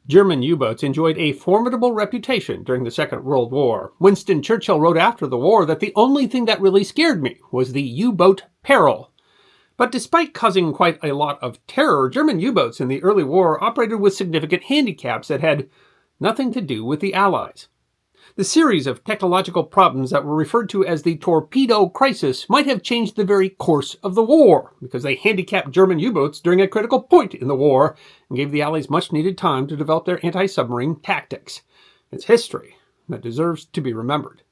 German U-boats enjoyed a formidable reputation during the Second World War. Winston Churchill wrote after the war that the only thing that really scared me was the U-boat peril. But despite causing quite a lot of terror, German U-boats in the early war operated with significant handicaps that had nothing to do with the Allies. The series of technological problems that were referred to as the Torpedo Crisis might have changed the very course of the war, because they handicapped German U-boats during a critical point in the war and gave the Allies much-needed time to develop their anti-submarine tactics. It's history that deserves to be remembered.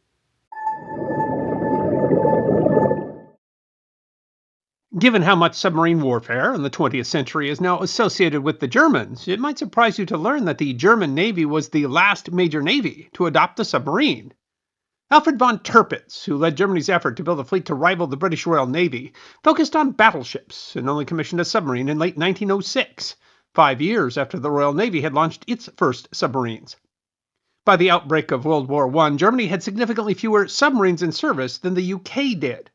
Given how much submarine warfare in the 20th century is now associated with the Germans, it might surprise you to learn that the German Navy was the last major navy to adopt the submarine. Alfred von Tirpitz, who led Germany's effort to build a fleet to rival the British Royal Navy, focused on battleships and only commissioned a submarine in late 1906, 5 years after the Royal Navy had launched its first submarines. By the outbreak of World War I, Germany had significantly fewer submarines in service than the UK did.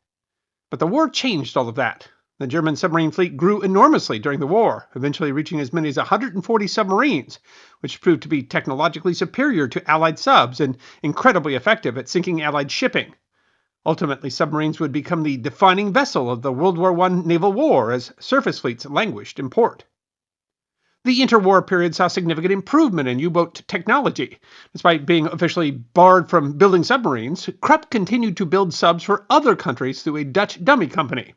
But the war changed all of that. The German submarine fleet grew enormously during the war, eventually reaching as many as 140 submarines, which proved to be technologically superior to Allied subs and incredibly effective at sinking Allied shipping. Ultimately, submarines would become the defining vessel of the World War I naval war as surface fleets languished in port. The interwar period saw significant improvement in U-boat technology. Despite being officially barred from building submarines, Krupp continued to build subs for other countries through a Dutch dummy company.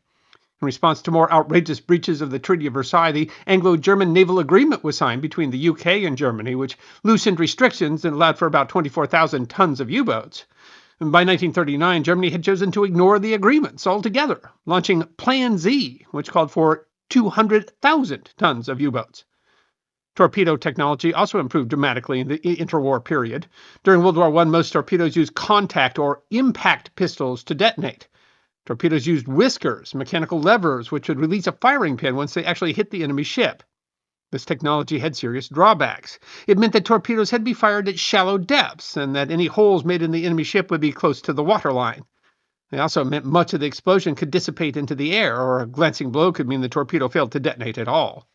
In response to more outrageous breaches of the Treaty of Versailles, the Anglo-German Naval Agreement was signed between the UK and Germany, which loosened restrictions and allowed for about 24,000 tons of U-boats. And by 1939, Germany had chosen to ignore the agreements altogether, launching Plan Z, which called for 200,000 tons of U-boats. Torpedo technology also improved dramatically in the interwar period. During World War I, most torpedoes used contact or impact pistols to detonate. Torpedoes used whiskers, mechanical levers, which would release a firing pin once they actually hit the enemy ship. This technology had serious drawbacks. It meant that torpedoes had to be fired at shallow depths, and that any holes made in the enemy ship would be close to the waterline. It also meant much of the explosion could dissipate into the air, or a glancing blow could mean the torpedo failed to detonate at all.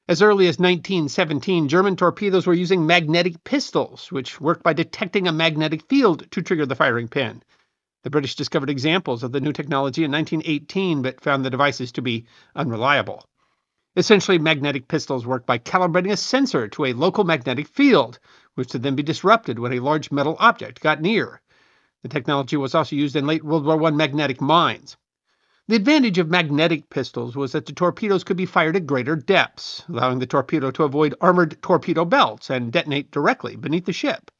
As early as 1917, German torpedoes were using magnetic pistols, which worked by detecting a magnetic field to trigger the firing pin. The British discovered examples of the new technology in 1918, but found the devices to be unreliable. Essentially, magnetic pistols worked by calibrating a sensor to a local magnetic field, which would then be disrupted when a large metal object got near. The technology was also used in late World War I magnetic mines. The advantage of magnetic pistols was that the torpedoes could be fired at greater depths, allowing the torpedo to avoid armored torpedo belts and detonate directly beneath the ship.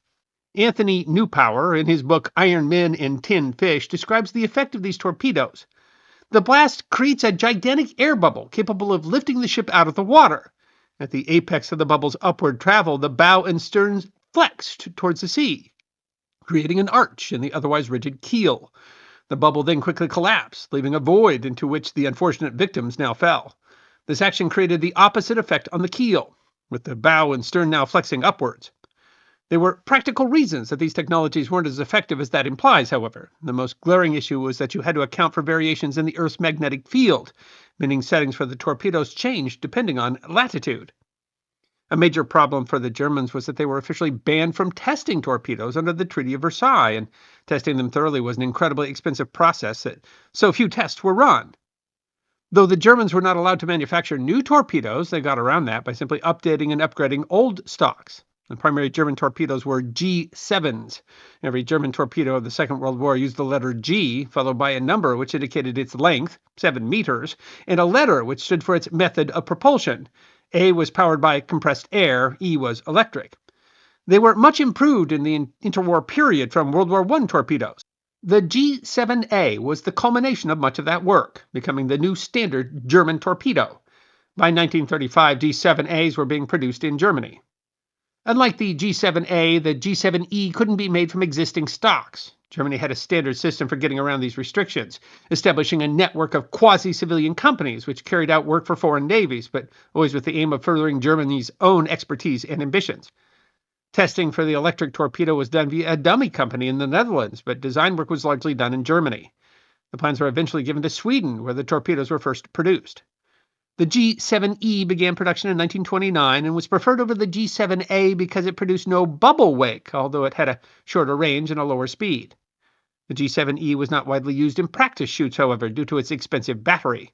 Anthony Newpower, in his book Iron Men and Tin Fish, describes the effect of these torpedoes. The blast creates a gigantic air bubble capable of lifting the ship out of the water. At the apex of the bubble's upward travel, the bow and stern flexed towards the sea, creating an arch in the otherwise rigid keel. The bubble then quickly collapsed, leaving a void into which the unfortunate victims now fell. This action created the opposite effect on the keel, with the bow and stern now flexing upwards. There were practical reasons that these technologies weren't as effective as that implies, however. The most glaring issue was that you had to account for variations in the Earth's magnetic field, meaning settings for the torpedoes changed depending on latitude. A major problem for the Germans was that they were officially banned from testing torpedoes under the Treaty of Versailles, and testing them thoroughly was an incredibly expensive process that so few tests were run. Though the Germans were not allowed to manufacture new torpedoes, they got around that by simply updating and upgrading old stocks. The primary German torpedoes were G7s. Every German torpedo of the Second World War used the letter G, followed by a number which indicated its length, 7 meters, and a letter which stood for its method of propulsion. A was powered by compressed air, E was electric. They were much improved in the interwar period from World War I torpedoes. The G7A was the culmination of much of that work, becoming the new standard German torpedo. By 1935, G7As were being produced in Germany. Unlike the G7A, the G7E couldn't be made from existing stocks. Germany had a standard system for getting around these restrictions, establishing a network of quasi-civilian companies which carried out work for foreign navies, but always with the aim of furthering Germany's own expertise and ambitions. Testing for the electric torpedo was done via a dummy company in the Netherlands, but design work was largely done in Germany. The plans were eventually given to Sweden, where the torpedoes were first produced. The G7E began production in 1929 and was preferred over the G7A because it produced no bubble wake, although it had a shorter range and a lower speed. The G7E was not widely used in practice shoots, however, due to its expensive battery.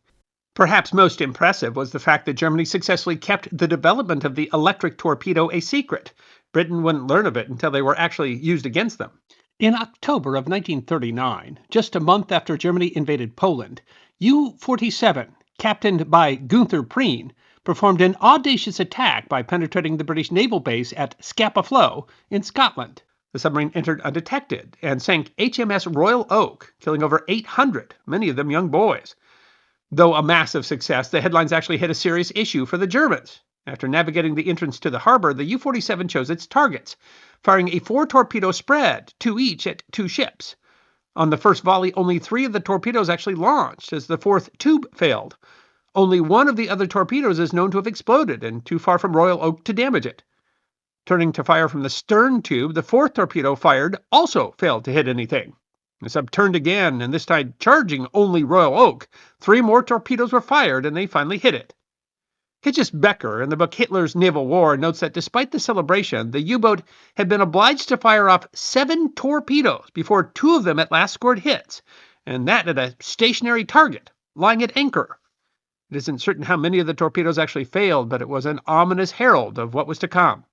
Perhaps most impressive was the fact that Germany successfully kept the development of the electric torpedo a secret. Britain wouldn't learn of it until they were actually used against them. In October of 1939, just a month after Germany invaded Poland, U-47, captained by Gunther Preen, performed an audacious attack by penetrating the British naval base at Scapa Flow in Scotland. The submarine entered undetected and sank HMS Royal Oak, killing over 800, many of them young boys. Though a massive success, the headlines actually hit a serious issue for the Germans. After navigating the entrance to the harbor, the U-47 chose its targets, firing a 4-torpedo spread, 2 each at 2 ships. On the first volley, only 3 of the torpedoes actually launched, as the 4th tube failed. Only one of the other torpedoes is known to have exploded, and too far from Royal Oak to damage it. Turning to fire from the stern tube, the 4th torpedo fired also failed to hit anything. The sub turned again, and this time charging only Royal Oak. 3 more torpedoes were fired, and they finally hit it. Hitchis Becker, in the book Hitler's Naval War, notes that despite the celebration, the U-boat had been obliged to fire off 7 torpedoes before 2 of them at last scored hits, and that at a stationary target, lying at anchor. It isn't certain how many of the torpedoes actually failed, but it was an ominous herald of what was to come.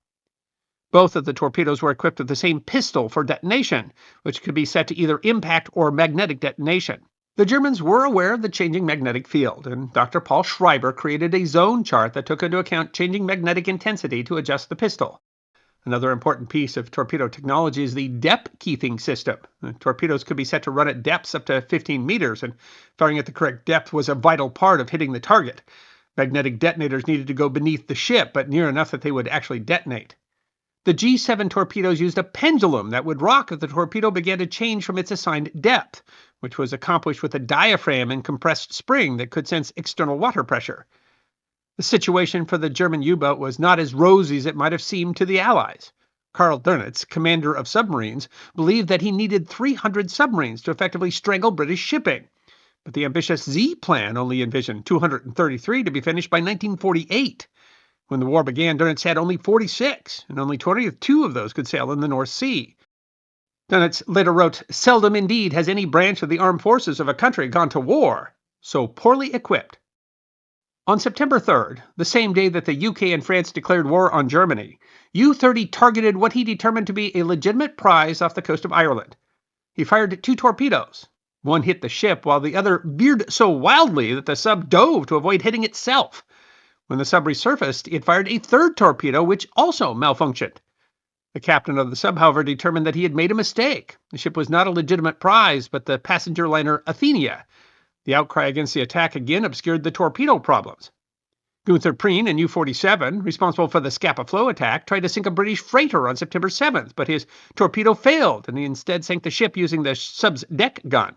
Both of the torpedoes were equipped with the same pistol for detonation, which could be set to either impact or magnetic detonation. The Germans were aware of the changing magnetic field, and Dr. Paul Schreiber created a zone chart that took into account changing magnetic intensity to adjust the pistol. Another important piece of torpedo technology is the depth keeping system. The torpedoes could be set to run at depths up to 15 meters, and firing at the correct depth was a vital part of hitting the target. Magnetic detonators needed to go beneath the ship, but near enough that they would actually detonate. The G7 torpedoes used a pendulum that would rock if the torpedo began to change from its assigned depth, which was accomplished with a diaphragm and compressed spring that could sense external water pressure. The situation for the German U-boat was not as rosy as it might have seemed to the Allies. Karl Dönitz, commander of submarines, believed that he needed 300 submarines to effectively strangle British shipping. But the ambitious Z plan only envisioned 233 to be finished by 1948. When the war began, Dönitz had only 46, and only 22 of those could sail in the North Sea. Dönitz later wrote, "Seldom indeed has any branch of the armed forces of a country gone to war so poorly equipped." On September 3rd, the same day that the UK and France declared war on Germany, U-30 targeted what he determined to be a legitimate prize off the coast of Ireland. He fired 2 torpedoes. One hit the ship, while the other veered so wildly that the sub dove to avoid hitting itself. When the sub resurfaced, it fired a 3rd torpedo, which also malfunctioned. The captain of the sub, however, determined that he had made a mistake. The ship was not a legitimate prize, but the passenger liner Athenia. The outcry against the attack again obscured the torpedo problems. Gunther Preen and U-47, responsible for the Scapa Flow attack, tried to sink a British freighter on September 7th, but his torpedo failed, and he instead sank the ship using the sub's deck gun.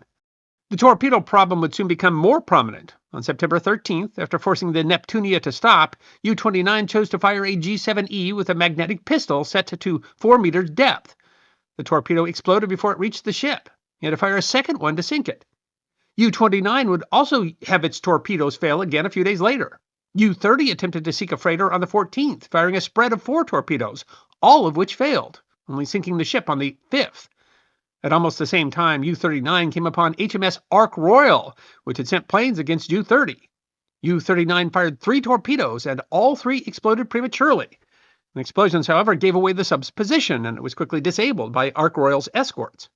The torpedo problem would soon become more prominent. On September 13th, after forcing the Neptunia to stop, U-29 chose to fire a G7E with a magnetic pistol set to 4 meters depth. The torpedo exploded before it reached the ship. He had to fire a second one to sink it. U-29 would also have its torpedoes fail again a few days later. U-30 attempted to sink a freighter on the 14th, firing a spread of 4 torpedoes, all of which failed, only sinking the ship on the 5th. At almost the same time, U-39 came upon HMS Ark Royal, which had sent planes against U-30. U-39 fired 3 torpedoes, and all 3 exploded prematurely. The explosions, however, gave away the sub's position, and it was quickly disabled by Ark Royal's escorts.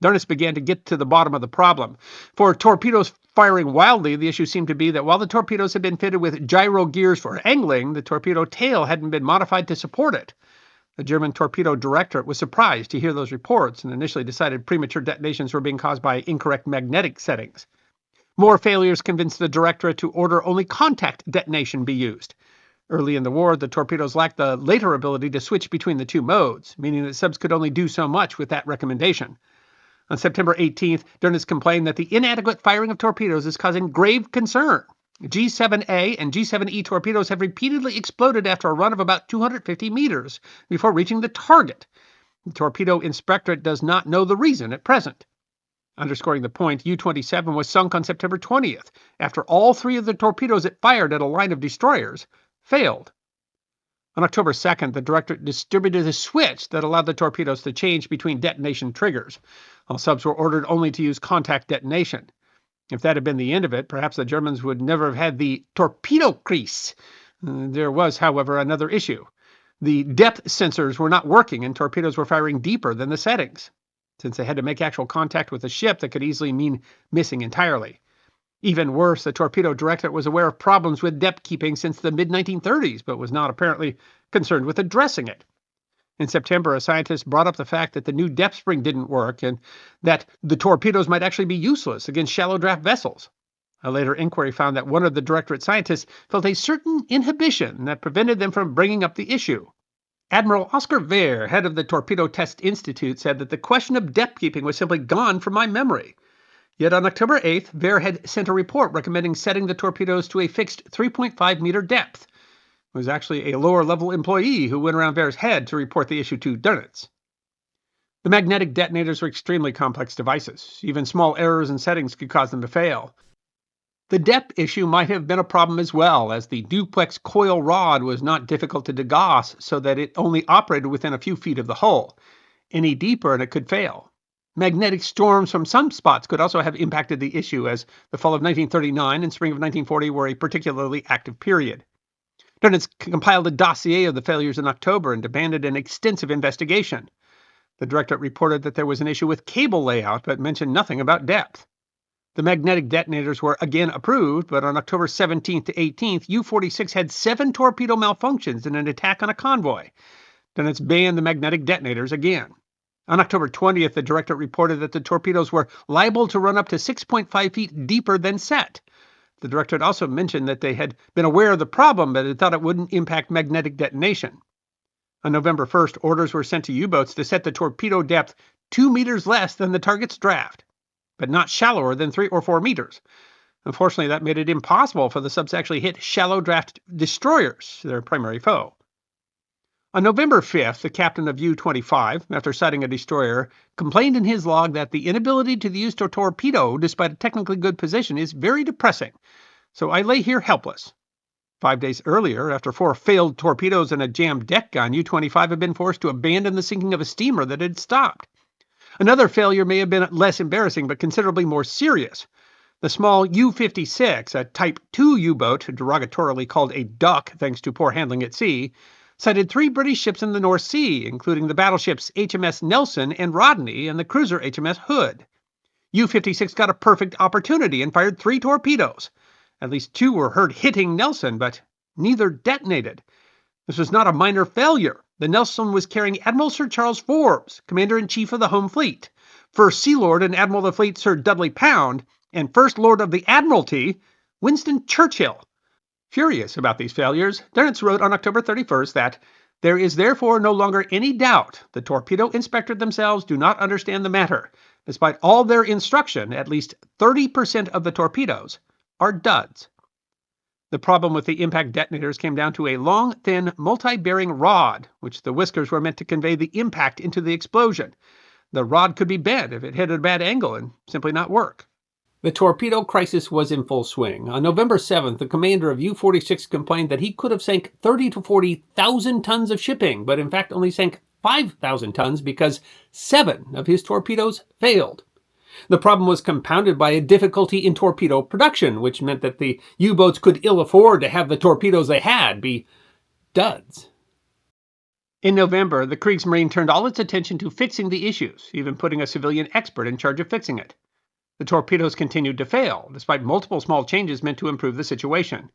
Dönitz began to get to the bottom of the problem. For torpedoes firing wildly, the issue seemed to be that while the torpedoes had been fitted with gyro gears for angling, the torpedo tail hadn't been modified to support it. The German Torpedo Directorate was surprised to hear those reports and initially decided premature detonations were being caused by incorrect magnetic settings. More failures convinced the Directorate to order only contact detonation be used. Early in the war, the torpedoes lacked the later ability to switch between the 2 modes, meaning that subs could only do so much with that recommendation. On September 18th, Dönitz complained that the inadequate firing of torpedoes is causing grave concern. G7A and G7E torpedoes have repeatedly exploded after a run of about 250 meters before reaching the target. The Torpedo Inspectorate does not know the reason at present. Underscoring the point, U-27 was sunk on September 20th after all three of the torpedoes it fired at a line of destroyers failed. On October 2nd, the Directorate distributed a switch that allowed the torpedoes to change between detonation triggers. All subs were ordered only to use contact detonation. If that had been the end of it, perhaps the Germans would never have had the Torpedo Crisis. There was, however, another issue. The depth sensors were not working and torpedoes were firing deeper than the settings. Since they had to make actual contact with a ship, that could easily mean missing entirely. Even worse, the Torpedo Directorate was aware of problems with depth keeping since the mid-1930s, but was not apparently concerned with addressing it. In September, a scientist brought up the fact that the new depth spring didn't work and that the torpedoes might actually be useless against shallow draft vessels. A later inquiry found that one of the Directorate scientists felt a certain inhibition that prevented them from bringing up the issue. Admiral Oscar Wehr, head of the Torpedo Test Institute, said that the question of depth keeping was simply gone from my memory. Yet on October 8th, Wehr had sent a report recommending setting the torpedoes to a fixed 3.5-meter depth. It was actually a lower-level employee who went around Wehr's head to report the issue to Dönitz. The magnetic detonators were extremely complex devices. Even small errors in settings could cause them to fail. The depth issue might have been a problem as well, as the duplex coil rod was not difficult to degauss so that it only operated within a few feet of the hull. Any deeper and it could fail. Magnetic storms from some spots could also have impacted the issue, as the fall of 1939 and spring of 1940 were a particularly active period. Dönitz compiled a dossier of the failures in October and demanded an extensive investigation. The Directorate reported that there was an issue with cable layout, but mentioned nothing about depth. The magnetic detonators were again approved, but on October 17th to 18th, U-46 had 7 torpedo malfunctions in an attack on a convoy. Dönitz banned the magnetic detonators again. On October 20th, the Directorate reported that the torpedoes were liable to run up to 6.5 feet deeper than set. The Directorate also mentioned that they had been aware of the problem, but had thought it wouldn't impact magnetic detonation. On November 1st, orders were sent to U-boats to set the torpedo depth 2 meters less than the target's draft, but not shallower than 3 or 4 meters. Unfortunately, that made it impossible for the subs to actually hit shallow draft destroyers, their primary foe. On November 5th, the captain of U-25, after sighting a destroyer, complained in his log that the inability to use a torpedo despite a technically good position is very depressing, so I lay here helpless. 5 days earlier, after 4 failed torpedoes and a jammed deck gun, U-25 had been forced to abandon the sinking of a steamer that had stopped. Another failure may have been less embarrassing, but considerably more serious. The small U-56, a Type II U-boat, derogatorily called a duck thanks to poor handling at sea, sighted 3 British ships in the North Sea, including the battleships HMS Nelson and Rodney and the cruiser HMS Hood. U-56 got a perfect opportunity and fired 3 torpedoes. At least 2 were heard hitting Nelson, but neither detonated. This was not a minor failure. The Nelson was carrying Admiral Sir Charles Forbes, Commander-in-Chief of the Home Fleet, First Sea Lord and Admiral of the Fleet Sir Dudley Pound, and First Lord of the Admiralty, Winston Churchill. Furious about these failures, Dönitz wrote on October 31st that, "There is therefore no longer any doubt the torpedo inspector themselves do not understand the matter. Despite all their instruction, at least 30% of the torpedoes are duds." The problem with the impact detonators came down to a long, thin, multi-bearing rod, which the whiskers were meant to convey the impact into the explosion. The rod could be bent if it hit at a bad angle and simply not work. The torpedo crisis was in full swing. On November 7th, the commander of U-46 complained that he could have sank 30 to 40,000 tons of shipping, but in fact only sank 5,000 tons because 7 of his torpedoes failed. The problem was compounded by a difficulty in torpedo production, which meant that the U-boats could ill afford to have the torpedoes they had be duds. In November, the Kriegsmarine turned all its attention to fixing the issues, even putting a civilian expert in charge of fixing it. The torpedoes continued to fail, despite multiple small changes meant to improve the situation.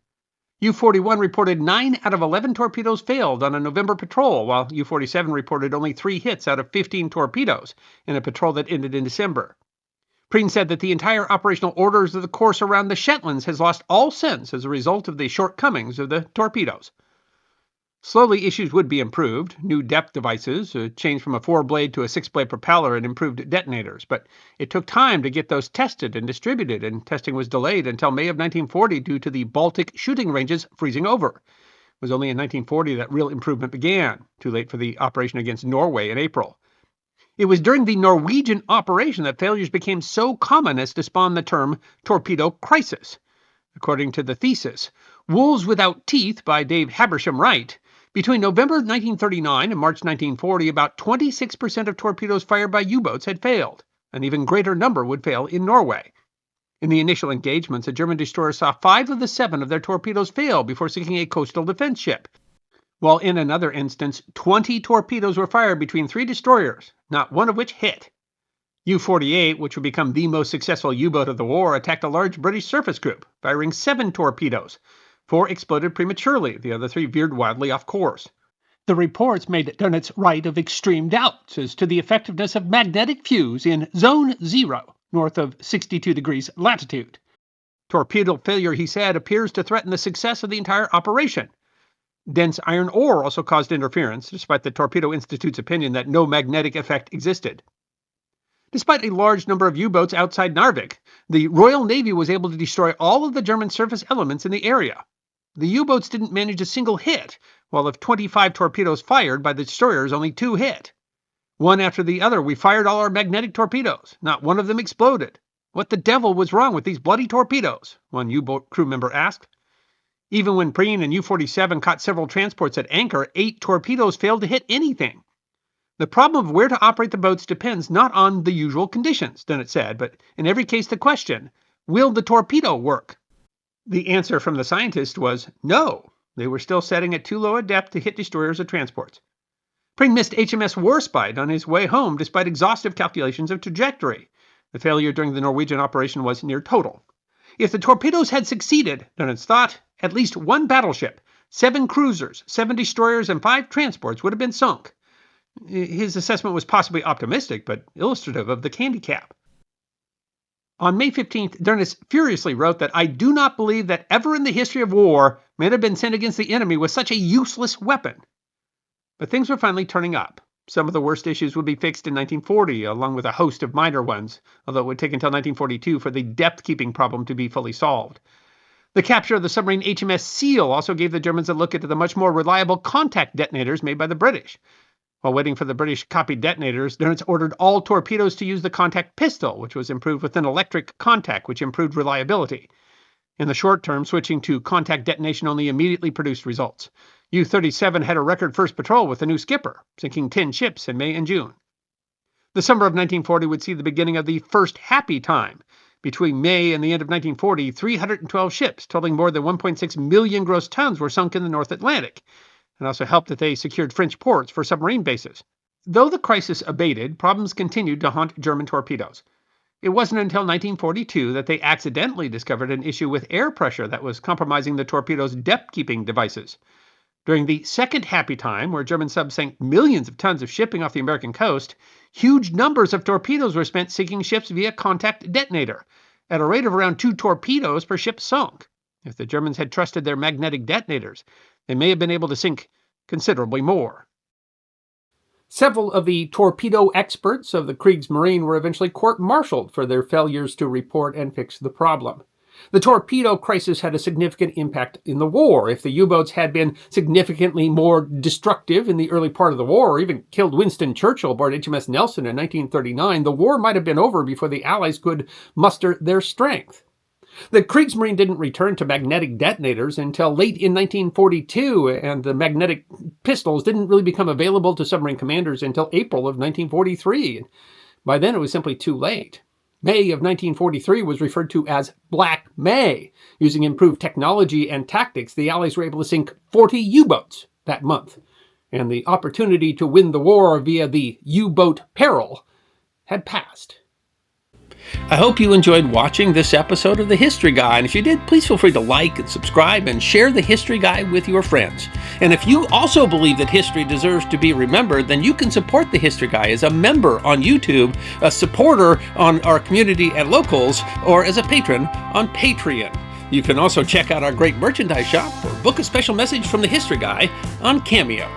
U-41 reported 9 out of 11 torpedoes failed on a November patrol, while U-47 reported only 3 hits out of 15 torpedoes in a patrol that ended in December. Preen said that the entire operational orders of the course around the Shetlands has lost all sense as a result of the shortcomings of the torpedoes. Slowly, issues would be improved. New depth devices, a change from a 4-blade to a 6-blade propeller, and improved detonators. But it took time to get those tested and distributed, and testing was delayed until May of 1940 due to the Baltic shooting ranges freezing over. It was only in 1940 that real improvement began, too late for the operation against Norway in April. It was during the Norwegian operation that failures became so common as to spawn the term Torpedo Crisis. According to the thesis, Wolves Without Teeth by Dave Habersham Wright, between November 1939 and March 1940, about 26% of torpedoes fired by U-boats had failed. An even greater number would fail in Norway. In the initial engagements, a German destroyer saw 5 of the 7 of their torpedoes fail before sinking a coastal defense ship, while in another instance, 20 torpedoes were fired between 3 destroyers, not one of which hit. U-48, which would become the most successful U-boat of the war, attacked a large British surface group, firing 7 torpedoes. 4 exploded prematurely, the other 3 veered wildly off course. The reports made Dönitz write of extreme doubts as to the effectiveness of magnetic fuse in Zone 0, north of 62 degrees latitude. Torpedo failure, he said, appears to threaten the success of the entire operation. Dense iron ore also caused interference, despite the Torpedo Institute's opinion that no magnetic effect existed. Despite a large number of U-boats outside Narvik, the Royal Navy was able to destroy all of the German surface elements in the area. The U-boats didn't manage a single hit, while of 25 torpedoes fired by the destroyers, only 2 hit. One after the other, we fired all our magnetic torpedoes. Not one of them exploded. What the devil was wrong with these bloody torpedoes? One U-boat crew member asked. Even when Preen and U-47 caught several transports at anchor, 8 torpedoes failed to hit anything. The problem of where to operate the boats depends not on the usual conditions, Dennett said, but in every case the question, will the torpedo work? The answer from the scientist was no. They were still setting at too low a depth to hit destroyers or transports. Preen missed HMS Warspite on his way home despite exhaustive calculations of trajectory. The failure during the Norwegian operation was near total. If the torpedoes had succeeded, Dönitz thought, at least 1 battleship, 7 cruisers, 7 destroyers, and 5 transports would have been sunk. His assessment was possibly optimistic, but illustrative of the handicap. On May 15th, Dönitz furiously wrote that I do not believe that ever in the history of war men have been sent against the enemy with such a useless weapon. But things were finally turning up. Some of the worst issues would be fixed in 1940, along with a host of minor ones, although it would take until 1942 for the depth-keeping problem to be fully solved. The capture of the submarine HMS Seal also gave the Germans a look into the much more reliable contact detonators made by the British. While waiting for the British copied detonators, Dönitz ordered all torpedoes to use the contact pistol, which was improved with an electric contact, which improved reliability. In the short term, switching to contact detonation only immediately produced results. U-37 had a record first patrol with a new skipper, sinking 10 ships in May and June. The summer of 1940 would see the beginning of the first happy time. Between May and the end of 1940, 312 ships, totaling more than 1.6 million gross tons, were sunk in the North Atlantic. It also helped that they secured French ports for submarine bases. Though the crisis abated, problems continued to haunt German torpedoes. It wasn't until 1942 that they accidentally discovered an issue with air pressure that was compromising the torpedoes' depth-keeping devices. During the second happy time, where German subs sank millions of tons of shipping off the American coast, huge numbers of torpedoes were spent sinking ships via contact detonator, at a rate of around 2 torpedoes per ship sunk. If the Germans had trusted their magnetic detonators, they may have been able to sink considerably more. Several of the torpedo experts of the Kriegsmarine were eventually court-martialed for their failures to report and fix the problem. The torpedo crisis had a significant impact in the war. If the U-boats had been significantly more destructive in the early part of the war, or even killed Winston Churchill aboard HMS Nelson in 1939, the war might have been over before the Allies could muster their strength. The Kriegsmarine didn't return to magnetic detonators until late in 1942, and the magnetic pistols didn't really become available to submarine commanders until April of 1943. By then, it was simply too late. May of 1943 was referred to as Black May. Using improved technology and tactics, the Allies were able to sink 40 U-boats that month, and the opportunity to win the war via the U-boat peril had passed. I hope you enjoyed watching this episode of The History Guy, and if you did, please feel free to like and subscribe and share The History Guy with your friends. And if you also believe that history deserves to be remembered, then you can support The History Guy as a member on YouTube, a supporter on our community at Locals, or as a patron on Patreon. You can also check out our great merchandise shop or book a special message from The History Guy on Cameo.